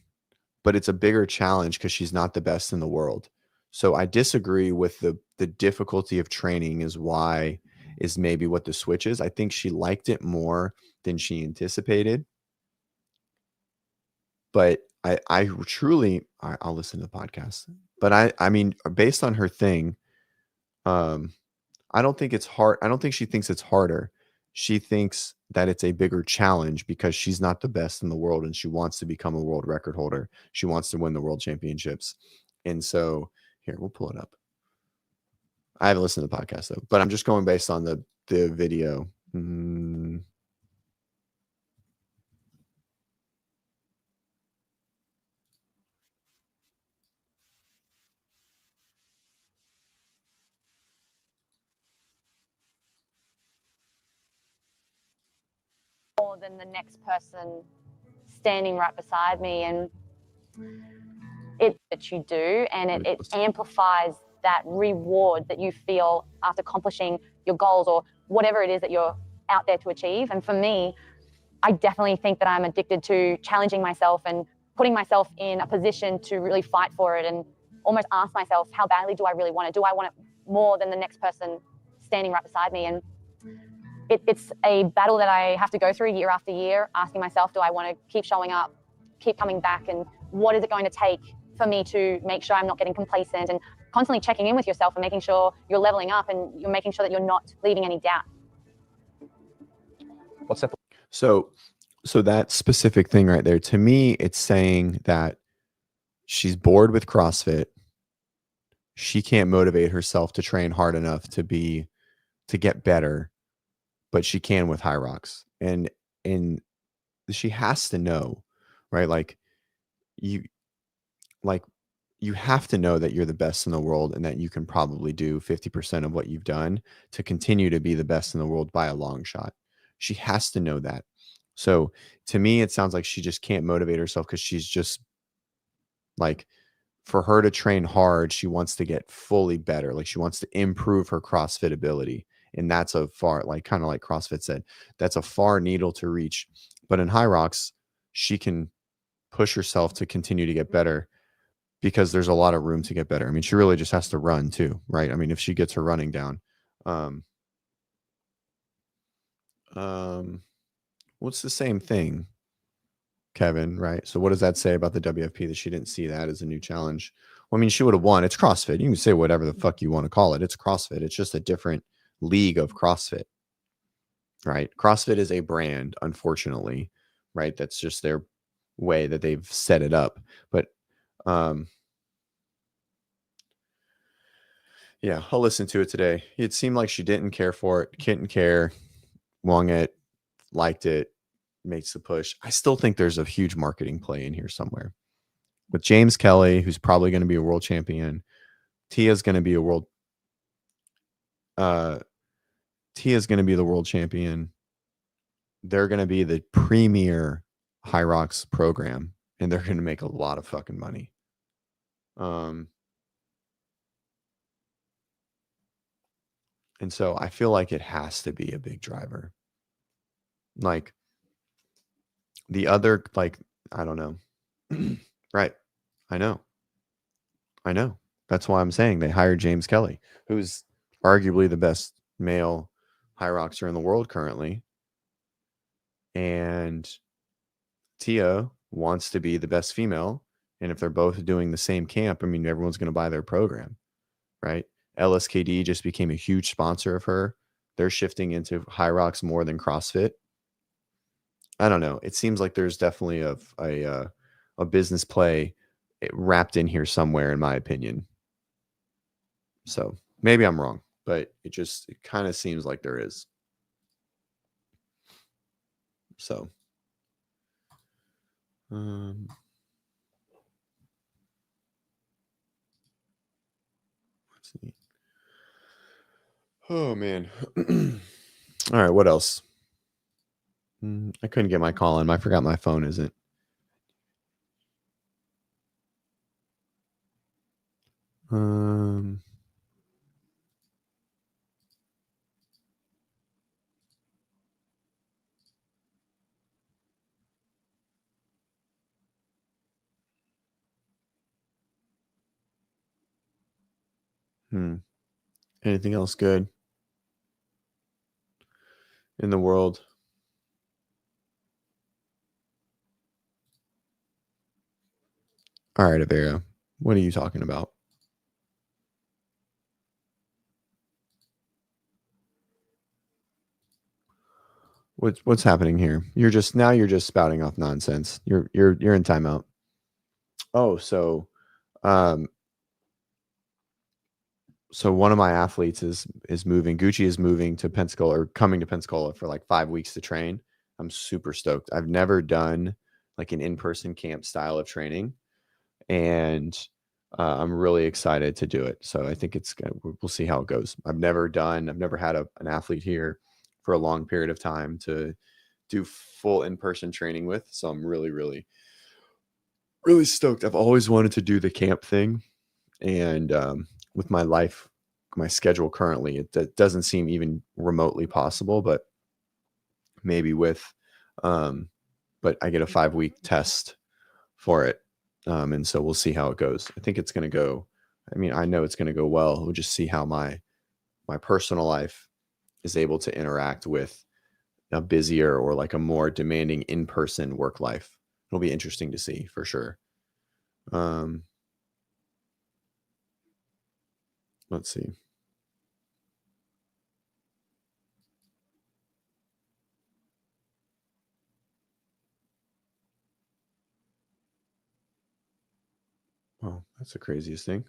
but it's a bigger challenge because she's not the best in the world. So I disagree with the difficulty of training is maybe what the switch is. I think she liked it more than she anticipated. But I truly, I'll listen to the podcast. But I mean, based on her thing, I don't think it's hard. I don't think she thinks it's harder. She thinks that it's a bigger challenge because she's not the best in the world and she wants to become a world record holder. She wants to win the world championships. And so here, we'll pull it up. I haven't listened to the podcast though, but I'm just going based on the video. More than the next person standing right beside me, and it that you do, and it amplifies that reward that you feel after accomplishing your goals or whatever it is that you're out there to achieve. And for me, I definitely think that I'm addicted to challenging myself and putting myself in a position to really fight for it and almost ask myself, how badly do I really want it? Do I want it more than the next person standing right beside me? And it's a battle that I have to go through year after year, asking myself, do I want to keep showing up, keep coming back, and what is it going to take for me to make sure I'm not getting complacent, and constantly checking in with yourself and making sure you're leveling up and you're making sure that you're not leaving any doubt. What's that? So that specific thing right there, to me, it's saying that she's bored with CrossFit. She can't motivate herself to train hard enough to get better, but she can with Hyrox. And she has to know, right? Like you have to know that you're the best in the world and that you can probably do 50% of what you've done to continue to be the best in the world by a long shot. She has to know that. So to me, it sounds like she just can't motivate herself because she's just like, for her to train hard, she wants to get fully better. Like she wants to improve her CrossFit ability. And that's a far, like kind of like CrossFit said, that's a far needle to reach. But in Hyrox, she can push herself to continue to get better because there's a lot of room to get better. I mean, she really just has to run too, right? I mean, if she gets her running down, what's the same thing, Kevin, right? So what does that say about the WFP that she didn't see that as a new challenge? Well, I mean, she would have won. It's CrossFit. You can say whatever the fuck you want to call it. It's CrossFit. It's just a different league of CrossFit, right? CrossFit is a brand, unfortunately, right? That's just their way that they've set it up. But yeah, I'll listen to it today. It seemed like she didn't care for it, didn't care, won it, liked it, makes the push. I still think there's a huge marketing play in here somewhere. With James Kelly, who's probably going to be a world champion, Tia's going to be the world champion. They're going to be the premier Hyrox program, and they're going to make a lot of fucking money. And so I feel like it has to be a big driver. Like the other, like, I don't know. Right. I know. That's why I'm saying they hired James Kelly, who's arguably the best male Hyroxer in the world currently. And Tia wants to be the best female. And if they're both doing the same camp, I mean, everyone's going to buy their program, right? LSKD just became a huge sponsor of her. They're shifting into Hyrox more than CrossFit. I don't know. It seems like there's definitely a business play wrapped in here somewhere, in my opinion. So maybe I'm wrong, but it kind of seems like there is. So, let's see. Oh man. All right. What else? I couldn't get my call in. I forgot my phone isn't. Anything else good in the world? All right, Avera, what are you talking about? What's happening here? You're just spouting off nonsense. You're in timeout. Oh, so one of my athletes is moving. Gucci is moving to Pensacola, or coming to Pensacola for like 5 weeks to train. I'm super stoked. I've never done like an in-person camp style of training, and I'm really excited to do it. So I think we'll see how it goes. I've never had an athlete here for a long period of time to do full in-person training with. So I'm really, really, really stoked. I've always wanted to do the camp thing. And with my life, my schedule currently, it doesn't seem even remotely possible, but maybe but I get a 5-week test for it. And so we'll see how it goes. I think it's going to go. I mean, I know it's going to go well. We'll just see how my personal life is able to interact with a busier or like a more demanding in-person work life. It'll be interesting to see for sure. Let's see. Oh, that's the craziest thing.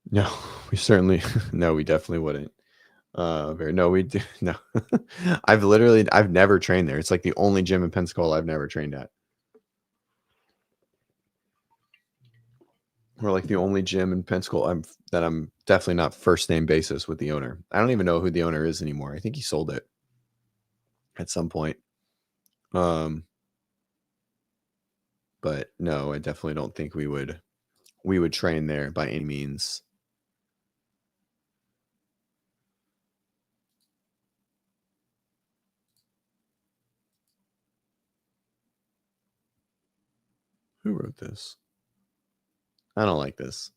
No, we definitely wouldn't. No, we do. No, I've never trained there. It's like the only gym in Pensacola I've never trained at. Or like the only gym in Pensacola that I'm definitely not first name basis with the owner. I don't even know who the owner is anymore. I think he sold it. at some point. But no, I definitely don't think we would train there by any means. Who wrote this? I don't like this.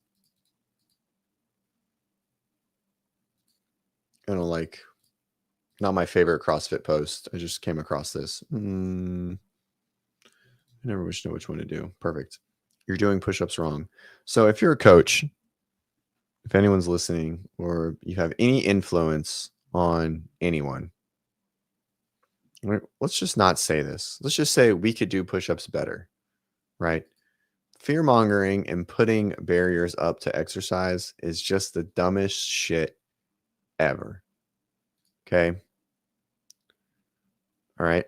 I don't like, not my favorite CrossFit post. I just came across this. I never wish to know which one to do. Perfect. You're doing push-ups wrong. So if you're a coach, if anyone's listening, or you have any influence on anyone, let's just not say this. Let's just say we could do push-ups better, right? Fear-mongering and putting barriers up to exercise is just the dumbest shit ever. Okay? All right?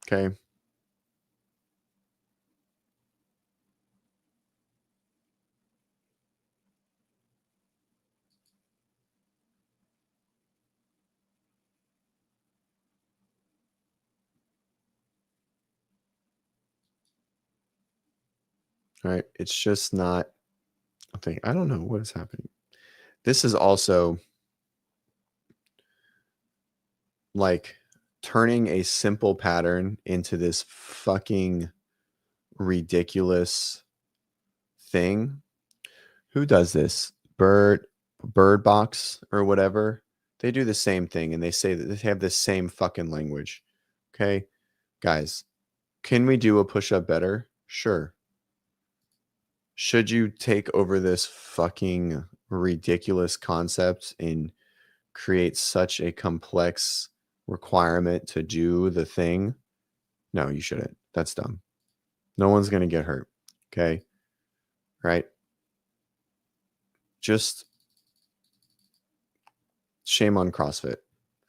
Okay? All right? It's just not a thing. I don't know what is happening. This is also like turning a simple pattern into this fucking ridiculous thing. Who does this? Bird Box or whatever. They do the same thing, and they say that they have the same fucking language. Okay, guys, can we do a push-up better? Sure. Should you take over this fucking ridiculous concept and create such a complex requirement to do the thing? No, you shouldn't. That's dumb. No one's going to get hurt. Okay. Right. Just shame on CrossFit.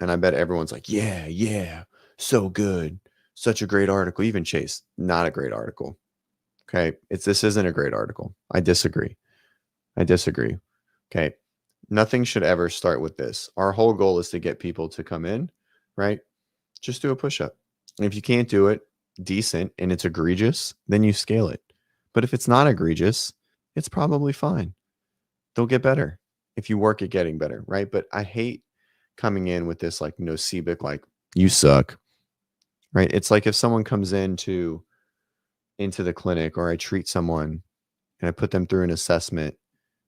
And I bet everyone's like, yeah, so good. Such a great article. Even Chase, not a great article. Okay. This isn't a great article. I disagree. Okay. Nothing should ever start with this. Our whole goal is to get people to come in, right? Just do a push-up. And if you can't do it decent and it's egregious, then you scale it. But if it's not egregious, it's probably fine. They'll get better if you work at getting better, right? But I hate coming in with this like nocibic, like, you suck, right? It's like if someone comes into the clinic, or I treat someone and I put them through an assessment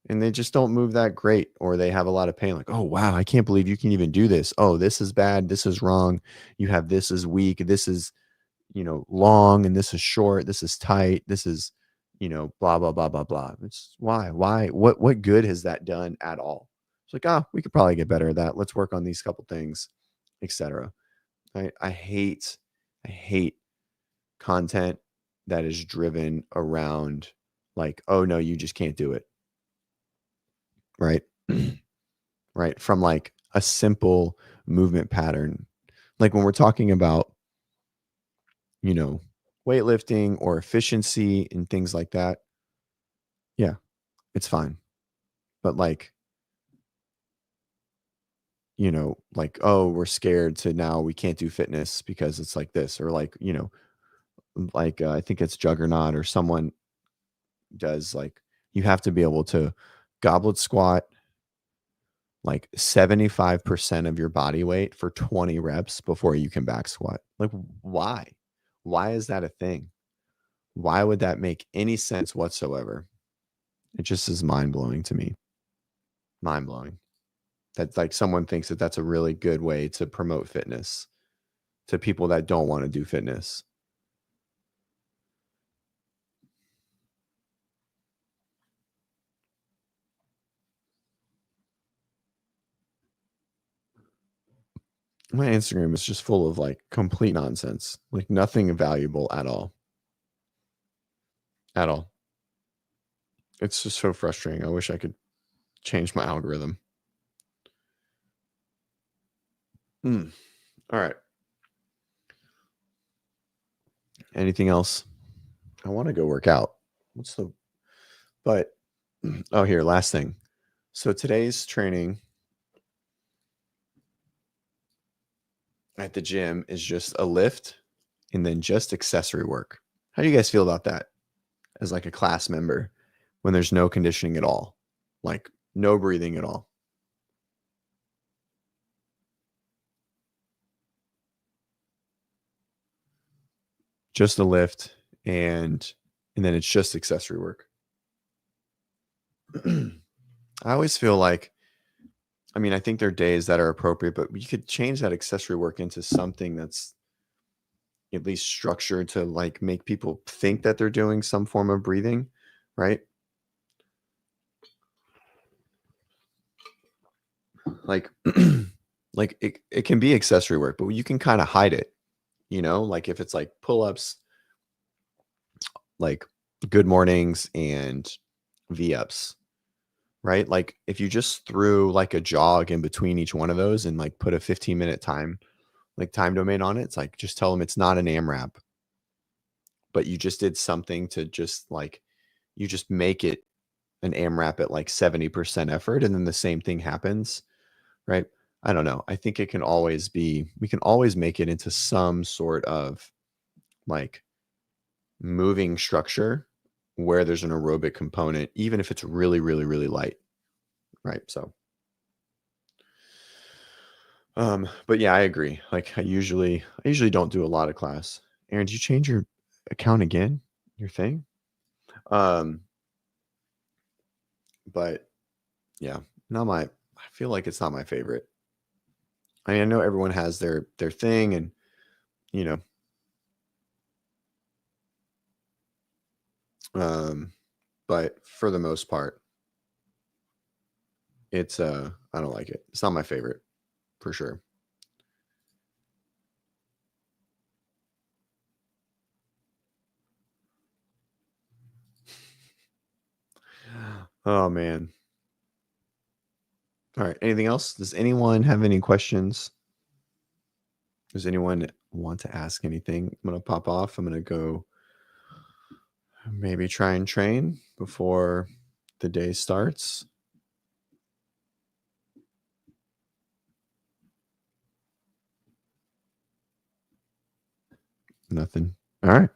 and they just don't move that great, or they have a lot of pain, like, oh wow, I can't believe you can even do this. Oh, this is bad, this is wrong, you have this is weak, this is, long, and this is short, this is tight, this is, blah blah blah blah blah. It's why what good has that done at all? It's like, we could probably get better at that, let's work on these couple things, etc. I hate content that is driven around like, oh no, you just can't do it. Right. Right. From like a simple movement pattern. Like when we're talking about, weightlifting or efficiency and things like that. Yeah, it's fine. But like, like, oh, we're scared to now we can't do fitness because it's like this, or like, like I think it's Juggernaut or someone does, like, you have to be able to goblet squat like 75% of your body weight for 20 reps before you can back squat. Like, why? Why is that a thing? Why would that make any sense whatsoever? It just is mind-blowing to me. Mind-blowing. That's like someone thinks that that's a really good way to promote fitness to people that don't want to do fitness. My Instagram is just full of like complete nonsense, like nothing valuable at all. At all. It's just so frustrating. I wish I could change my algorithm. All right. Anything else? I want to go work out. But, oh, here, last thing. So today's training at the gym is just a lift and then just accessory work. How do you guys feel about that as like a class member when there's no conditioning at all? Like no breathing at all? Just a lift and then it's just accessory work. I always feel like, I mean, I think there are days that are appropriate, but you could change that accessory work into something that's at least structured to like make people think that they're doing some form of breathing, right? Like, like it can be accessory work, but you can kind of hide it, you know, like if it's like pull-ups, like good mornings and V-ups, right? Like if you just threw like a jog in between each one of those and like put a 15-minute time domain on it, it's like just tell them it's not an AMRAP, but you just did something to just like you just make it an AMRAP at like 70% effort, and then the same thing happens, right? I don't know. I think it can always be, we can always make it into some sort of like moving structure where there's an aerobic component, even if it's really, really, really light, right? So, but yeah, I agree. Like I usually don't do a lot of class. Aaron, did you change your account again? Your thing? But yeah, I feel like it's not my favorite. I mean, I know everyone has their thing, and you know, but for the most part, it's I don't like it. It's not my favorite for sure. Oh man. All right. Anything else? Does anyone have any questions? Does anyone want to ask anything? I'm gonna pop off. I'm gonna go maybe try and train before the day starts. Nothing. All right.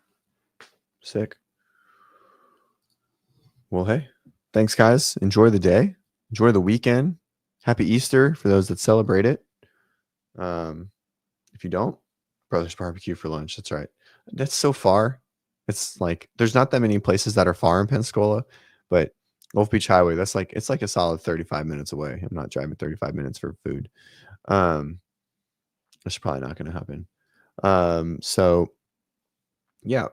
Sick. Well, hey, thanks, guys. Enjoy the day. Enjoy the weekend. Happy Easter for those that celebrate it. If you don't, Brothers Barbecue for lunch. That's right. That's so far. It's like there's not that many places that are far in Pensacola, but Wolf Beach Highway, it's like a solid 35 minutes away. I'm not driving 35 minutes for food. That's probably not going to happen. So yeah,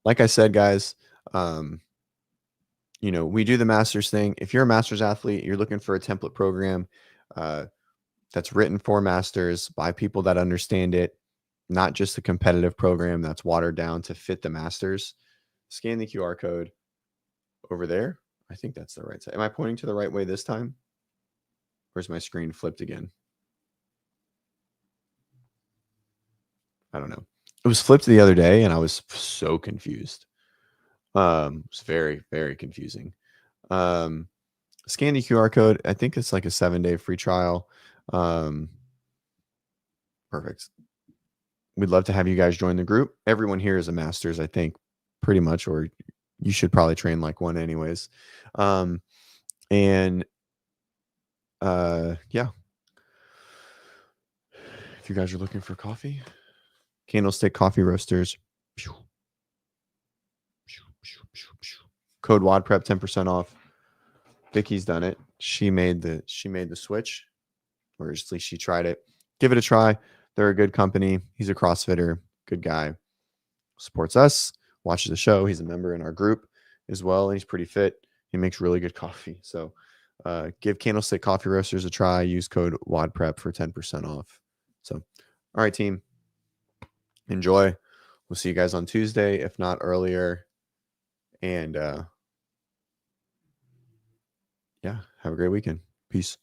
like I said, guys, you know, we do the master's thing. If you're a master's athlete, you're looking for a template program that's written for masters by people that understand it, not just a competitive program that's watered down to fit the masters. Scan the QR code over there. I think that's the right side. Am I pointing to the right way this time? Where's my screen flipped again? I don't know. It was flipped the other day and I was so confused. It's very, very confusing. Scan the QR code. I think it's like a 7-day free trial. Perfect. We'd love to have you guys join the group. Everyone here is a master's, I think, pretty much, or you should probably train like one anyways. And yeah. If you guys are looking for coffee, Candlestick Coffee Roasters. Code WODprep 10% off. Vicky's done it. She made the switch, or at least she tried it. Give it a try. They're a good company. He's a CrossFitter, good guy. Supports us, watches the show. He's a member in our group as well, and he's pretty fit. He makes really good coffee. So give Candlestick Coffee Roasters a try. Use code WODprep for 10% off. So, all right, team. Enjoy. We'll see you guys on Tuesday, if not earlier. And yeah, have a great weekend. Peace.